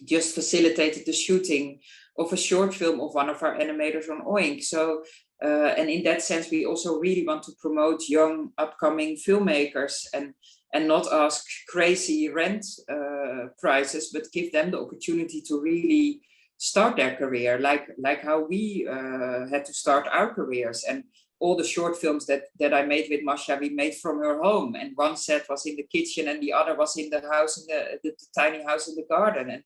just facilitated the shooting of a short film of one of our animators on Oink. So, and in that sense, we also really want to promote young upcoming filmmakers and not ask crazy rent prices, but give them the opportunity to really start their career, like how we had to start our careers. And all the short films that I made with Mascha, we made from her home. And one set was in the kitchen and the other was in the house, in the tiny house in the garden.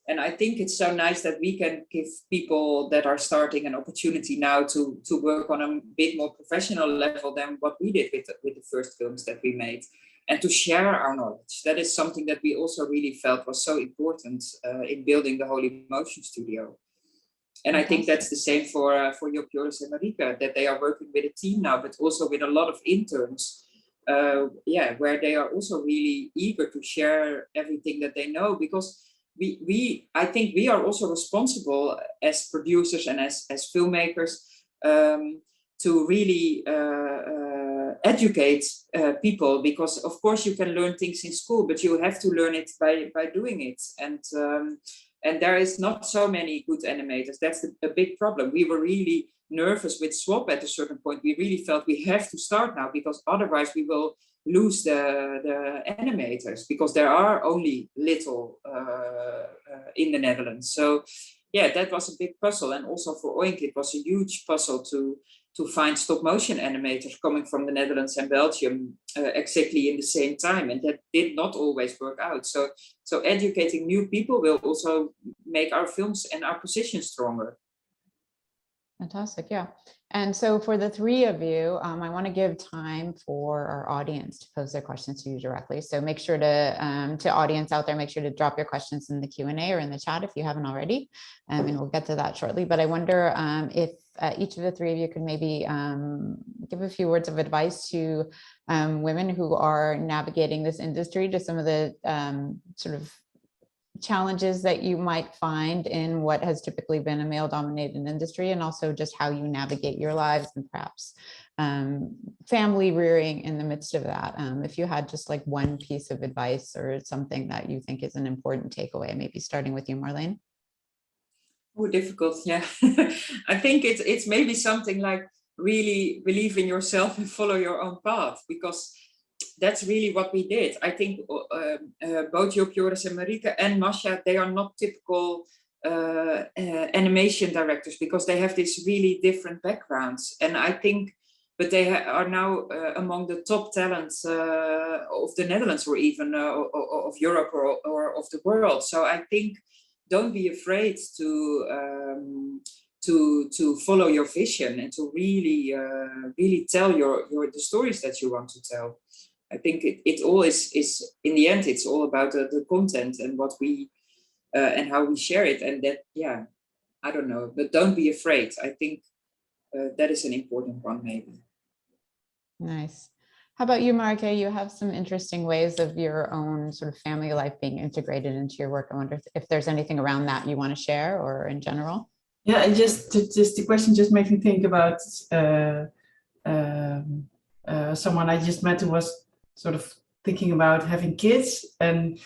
And I think it's so nice that we can give people that are starting an opportunity now to work on a bit more professional level than what we did with the first films that we made, and to share our knowledge. That is something that we also really felt was so important in building the whole emotion studio. And I think that's the same for Joris and Marieke, that they are working with a team now, but also with a lot of interns, where they are also really eager to share everything that they know, because I think we are also responsible as producers and as filmmakers to really educate people, because of course you can learn things in school, but you have to learn it by doing it. And there is not so many good animators. That's a big problem. We were really nervous with Swap at a certain point. We really felt we have to start now, because otherwise we will lose the animators, because there are only little in the Netherlands. So yeah, that was a big puzzle. And also for Oink, it was a huge puzzle to find stop motion animators coming from the Netherlands and Belgium exactly in the same time. And that did not always work out. So educating new people will also make our films and our position stronger. Fantastic, yeah. And so for the three of you, I want to give time for our audience to pose their questions to you directly. So make sure to audience out there, make sure to drop your questions in the Q&A or in the chat if you haven't already, and we'll get to that shortly. But I wonder if each of the three of you could maybe give a few words of advice to women who are navigating this industry, to some of the sort of challenges that you might find in what has typically been a male-dominated industry, and also just how you navigate your lives and perhaps family rearing in the midst of that. If you had just like one piece of advice or something that you think is an important takeaway, maybe starting with you, Marleen. Oh, difficult, yeah. I think it's maybe something like really believe in yourself and follow your own path, because that's really what we did. I think both Joris and Marieke and Mascha, they are not typical animation directors, because they have this really different backgrounds. And I think, but they are now among the top talents of the Netherlands, or even of Europe or of the world. So I think don't be afraid to follow your vision and to really tell the stories that you want to tell. I think it all is in the end, it's all about the content and what we and how we share it. And that, yeah, I don't know, but don't be afraid. I think that is an important one, maybe. Nice. How about you, Marieke? You have some interesting ways of your own sort of family life being integrated into your work. I wonder if there's anything around that you want to share, or in general. Yeah, and just the question just makes me think about someone I just met who was sort of thinking about having kids and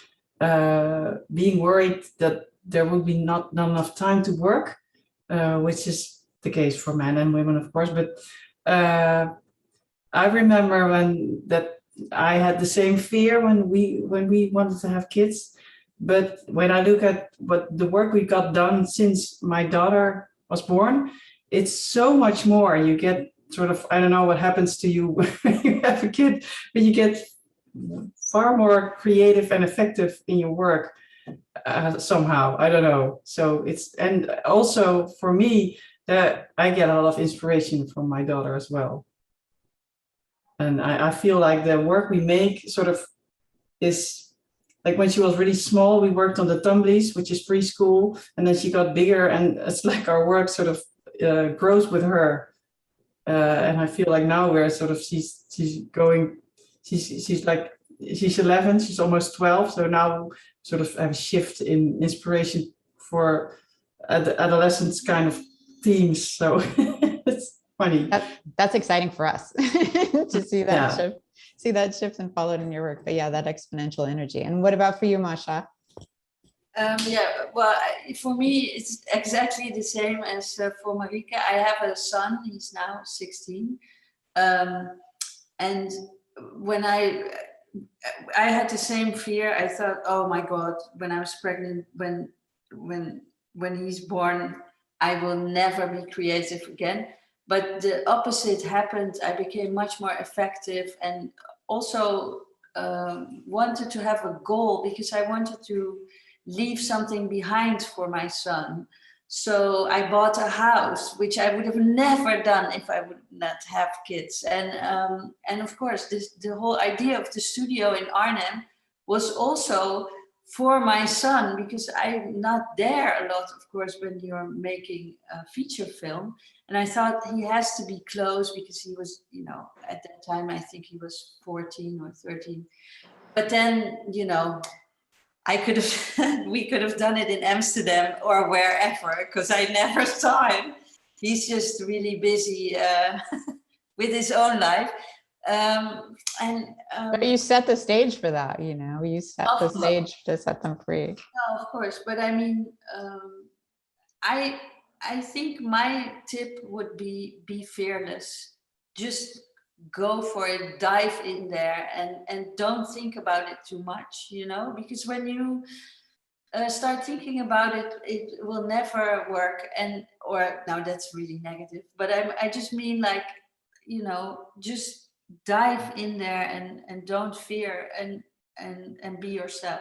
being worried that there would be not enough time to work, which is the case for men and women, of course, but I remember when that I had the same fear when we wanted to have kids. But when I look at what the work we got done since my daughter was born, it's so much more. You get sort of, I don't know what happens to you when you have a kid, but you get far more creative and effective in your work somehow. I don't know. So it's, and also for me, that I get a lot of inspiration from my daughter as well. And I feel like the work we make sort of is like when she was really small, we worked on the tumblies, which is preschool, and then she got bigger, and it's like our work sort of grows with her. And I feel like now we're sort of she's going, she's like she's 11, she's almost 12, so now sort of have a shift in inspiration for adolescents kind of themes. So it's funny. That's exciting for us to see that Yeah. shift and followed in your work. But yeah, that exponential energy. And what about for you, Mascha? Yeah, well, for me, it's exactly the same as for Marieke. I have a son, he's now 16. And when I had the same fear, I thought, oh my God, when I was pregnant, when he's born, I will never be creative again. But the opposite happened. I became much more effective and also wanted to have a goal because I wanted to leave something behind for my son. So I bought a house, which I would have never done if I would not have kids. And of course, the whole idea of the studio in Arnhem was also for my son, because I'm not there a lot, of course, when you're making a feature film. And I thought he has to be close because he was, you know, at that time, I think he was 14 or 13. But then, you know, we could have done it in Amsterdam or wherever, because I never saw him. He's just really busy with his own life. But you set the stage for that, you know, you set the stage to set them free. No, of course, but I mean, I think my tip would be fearless. Just go for it, dive in there, and don't think about it too much, you know, because when you start thinking about it, it will never work. Or now that's really negative, but I just mean, like, you know, just dive in there and don't fear and be yourself,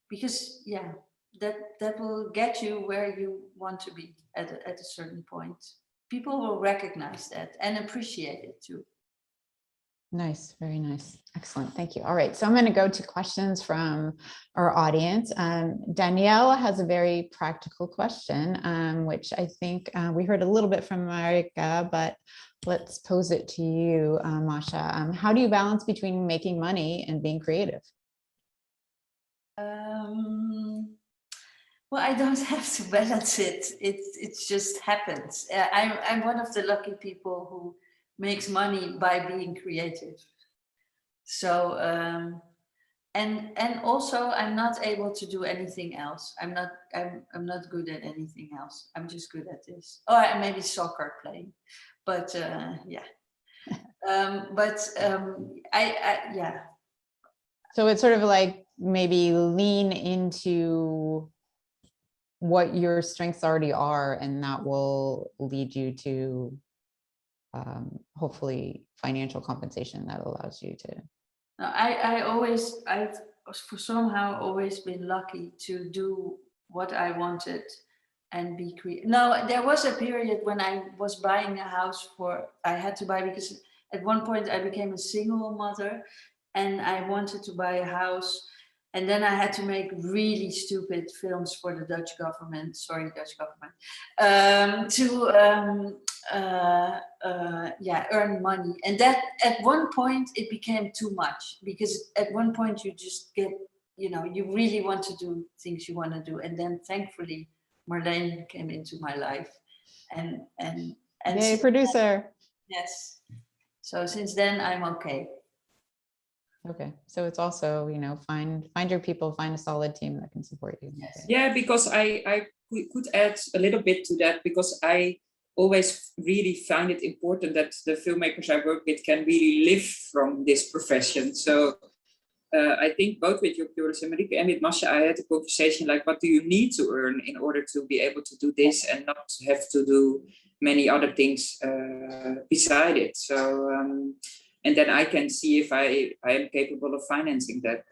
because yeah, that will get you where you want to be at a certain point. People will recognize that and appreciate it too. Nice, very nice. Excellent. Thank you. All right. So I'm going to go to questions from our audience. Danielle has a very practical question, which I think we heard a little bit from Marieke, but let's pose it to you, Mascha. How do you balance between making money and being creative? Well, I don't have to balance it. It just happens. I'm one of the lucky people who makes money by being creative. So and also I'm not able to do anything else. I'm not good at anything else. I'm just good at this. Oh, and maybe soccer playing, but yeah. Yeah. So it's sort of like maybe lean into what your strengths already are, and that will lead you to hopefully financial compensation that allows you to. I've somehow always been lucky to do what I wanted and be creative. No, there was a period when I was buying a house I had to buy, because at one point I became a single mother and I wanted to buy a house. And then I had to make really stupid films for the Dutch government, sorry, Dutch government, earn money. And that at one point it became too much, because at one point you just get, you know, you really want to do things you want to do. And then thankfully Marleen came into my life and Yay, producer. Yes. So since then I'm okay. Okay, so it's also, you know, find your people, find a solid team that can support you. Yes. Yeah, because I could add a little bit to that, because I always really find it important that the filmmakers I work with can really live from this profession. So I think both with Joris and Marieke and with Mascha, I had a conversation like, what do you need to earn in order to be able to do this and not have to do many other things beside it? So, and then I can see if I am capable of financing that.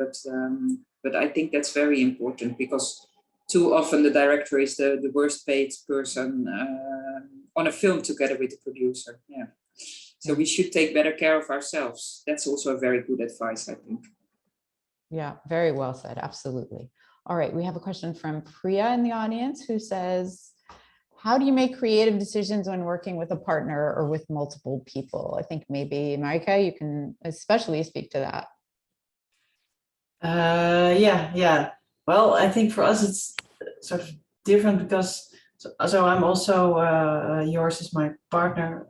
But I think that's very important, because too often the director is the worst paid person on a film together with the producer. Yeah. So we should take better care of ourselves. That's also a very good advice, I think. Yeah, very well said. Absolutely. All right. We have a question from Priya in the audience who says, how do you make creative decisions when working with a partner or with multiple people? I think maybe Marieke, you can especially speak to that. Yeah. Well, I think for us it's sort of different because so I'm also Joris is my partner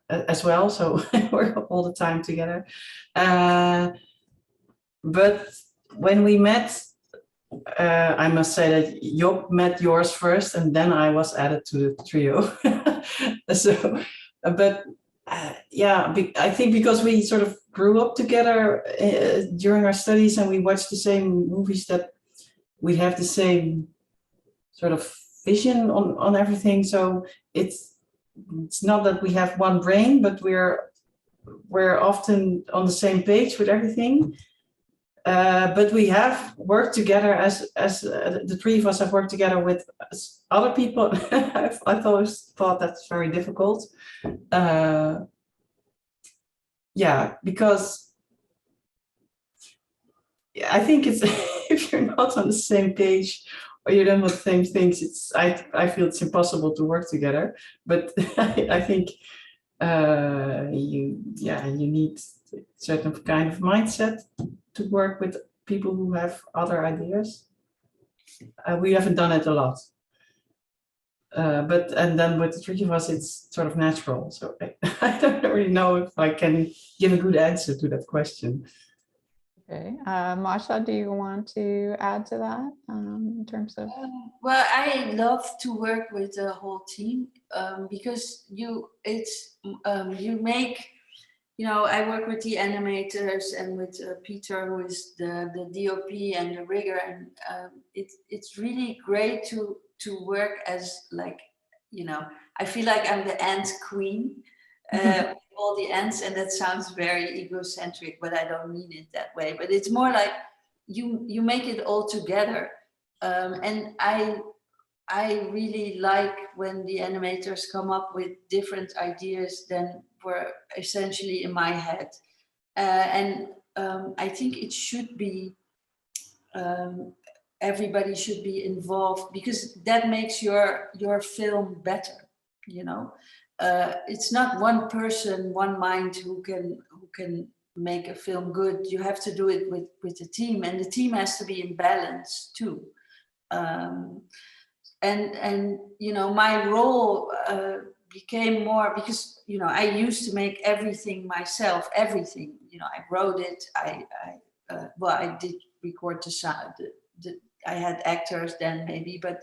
as well, so we're all the time together. But when we met, I must say that Job met Joris first, and then I was added to the trio. So, but yeah, I think because we sort of grew up together during our studies, and we watched the same movies, that we have the same sort of vision on everything. So it's not that we have one brain, but we're often on the same page with everything. But we have worked together as the three of us have worked together with other people. I've always thought that's very difficult. Yeah, because I think it's if you're not on the same page or you don't want the same things, I feel it's impossible to work together. But I think you need a certain kind of mindset to work with people who have other ideas. We haven't done it a lot. And then with the three of us, it's sort of natural. So I don't really know if I can give a good answer to that question. Okay, Mascha, do you want to add to that in terms of? Well, I love to work with the whole team because you make, I work with the animators and with Peter, who is the DOP and the rigger, and it's really great to work as I feel like I'm the ant queen. All the ants, and that sounds very egocentric, but I don't mean it that way. But it's more like you make it all together, and I really like when the animators come up with different ideas than were essentially in my head, and I think it should be everybody should be involved, because that makes your film better. It's not one person, one mind who can make a film good. You have to do it with the team, and the team has to be in balance too. And my role became more, because I used to make everything myself. Everything, I wrote it. I did record the sound. I had actors then maybe, but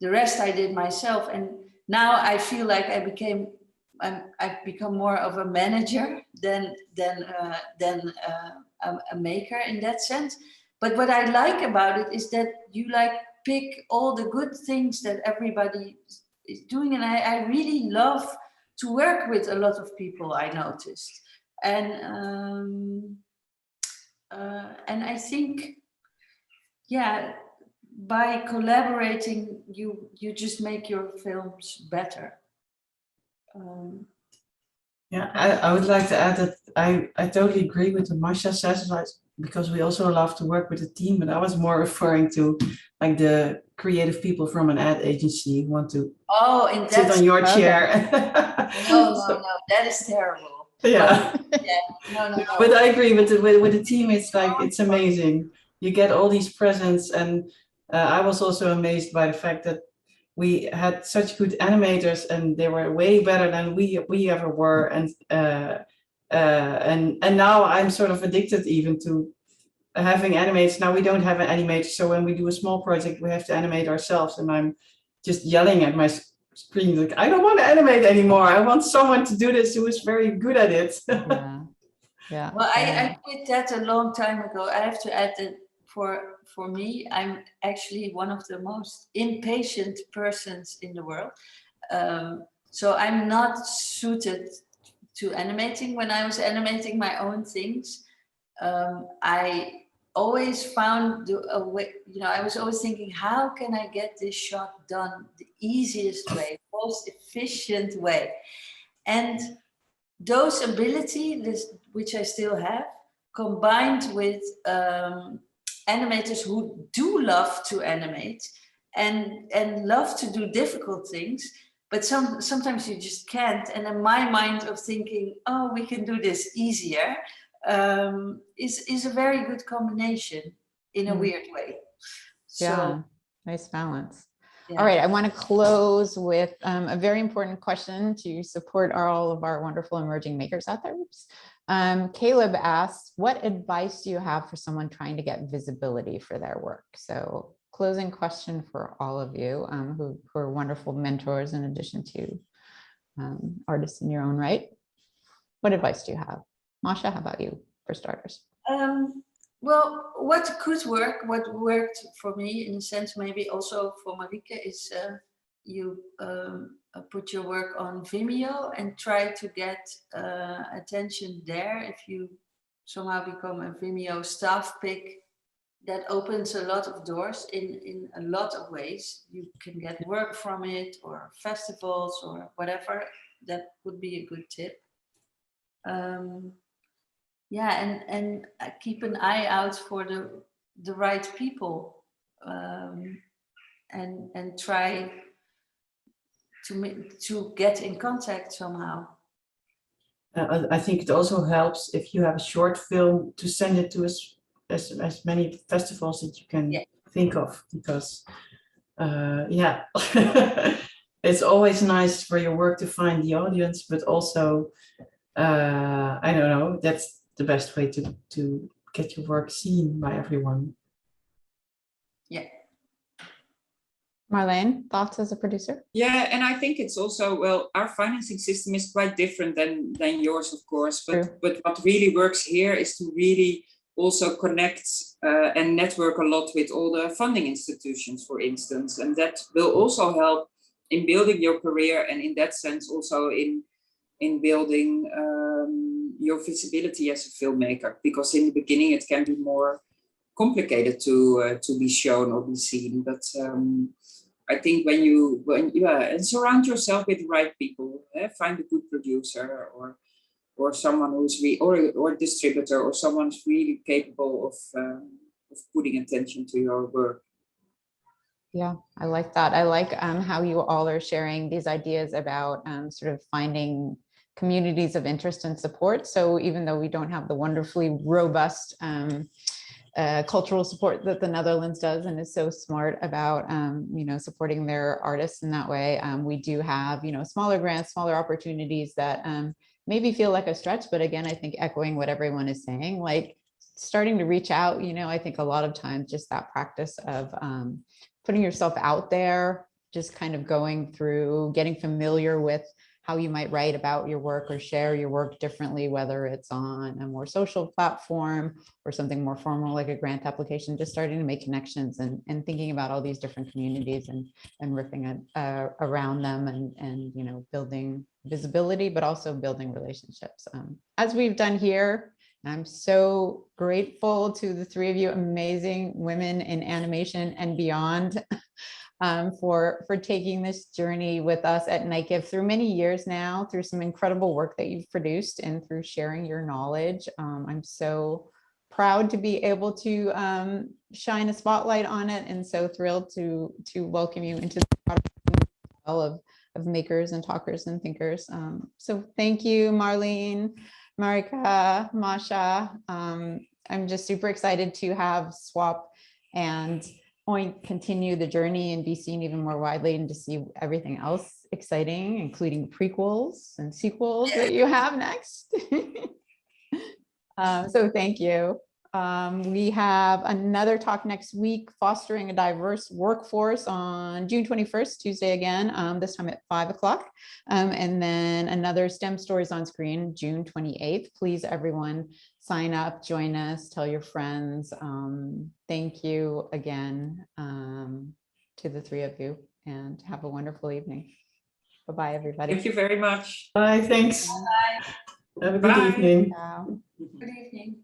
the rest I did myself. And now I feel like I've become more of a manager than a maker in that sense. But what I like about it is that you pick all the good things that everybody is doing, and I really love to work with a lot of people, I noticed, and I think, yeah, by collaborating, you just make your films better. Yeah, I would like to add that I totally agree with what Mascha says, because we also love to work with a team, but I was more referring to like the creative people from an ad agency who want to sit on your chair. No, that is terrible. Yeah. No. But I agree with the team. It's like, it's amazing. You get all these presents, and I was also amazed by the fact that we had such good animators, and they were way better than we ever were. And now I'm sort of addicted even to having animators. Now we don't have an animator, so when we do a small project, we have to animate ourselves, and I'm just yelling at my screen, like, I don't want to animate anymore. I want someone to do this who is very good at it. Yeah. Yeah. Well, yeah. I quit that a long time ago. I have to add that for me, I'm actually one of the most impatient persons in the world. So I'm not suited to animating. When I was animating my own things, I always found a way, I was always thinking, how can I get this shot done the easiest way, most efficient way? And those abilities, which I still have, combined with animators who do love to animate and love to do difficult things, but sometimes you just can't. And in my mind of thinking, oh, we can do this easier, is a very good combination in a weird way. Yeah, nice balance. Yeah. All right, I want to close with a very important question to support all of our wonderful emerging makers out there. Caleb asks, what advice do you have for someone trying to get visibility for their work? So closing question for all of you who are wonderful mentors in addition to artists in your own right. What advice do you have? Mascha, how about you for starters? Well, what could work, what worked for me in a sense, maybe also for Marieke, is you put your work on Vimeo and try to get attention there. If you somehow become a Vimeo staff pick, that opens a lot of doors in a lot of ways. You can get work from it or festivals or whatever. That would be a good tip. Yeah, and keep an eye out for the right people, and try to get in contact somehow. I think it also helps if you have a short film to send it to as many festivals that you can think of, because yeah, it's always nice for your work to find the audience, but also I don't know, that's the best way to get your work seen by everyone. Yeah. Marleen, thoughts as a producer? Yeah, and I think it's also, well, our financing system is quite different than yours, of course. But what really works here is to really also connect and network a lot with all the funding institutions, for instance. And that will also help in building your career, and in that sense also in building your visibility as a filmmaker, because in the beginning it can be more complicated to be shown or be seen. But I think when you and surround yourself with the right people, find a good producer or someone who's or distributor or someone who's really capable of putting attention to your work. Yeah, I like that. I like how you all are sharing these ideas about sort of finding communities of interest and support. So even though we don't have the wonderfully robust cultural support that the Netherlands does and is so smart about, supporting their artists in that way, we do have, smaller grants, smaller opportunities that maybe feel like a stretch. But again, I think echoing what everyone is saying, like starting to reach out, I think a lot of times just that practice of putting yourself out there, just kind of going through, getting familiar with how you might write about your work or share your work differently, whether it's on a more social platform or something more formal like a grant application, just starting to make connections and thinking about all these different communities and riffing around them and building visibility, but also building relationships. As we've done here, I'm so grateful to the three of you amazing women in animation and beyond for taking this journey with us at NYICFF through many years now, through some incredible work that you've produced and through sharing your knowledge. I'm so proud to be able to shine a spotlight on it, and so thrilled to welcome you into the product of makers and talkers and thinkers. So thank you, Marleen, Marieke, Mascha. I'm just super excited to have Swap and Point continue the journey and be seen even more widely, and to see everything else exciting, including prequels and sequels that you have next. So thank you. We have another talk next week, fostering a diverse workforce on June 21st, Tuesday again, this time at 5 o'clock. And then another STEM Stories on Screen, June 28th. Please, everyone, sign up, join us, tell your friends. Thank you again to the three of you, and have a wonderful evening. Bye-bye, everybody. Thank you very much. Bye, thanks. Have a good Bye. evening. Ciao. Good evening.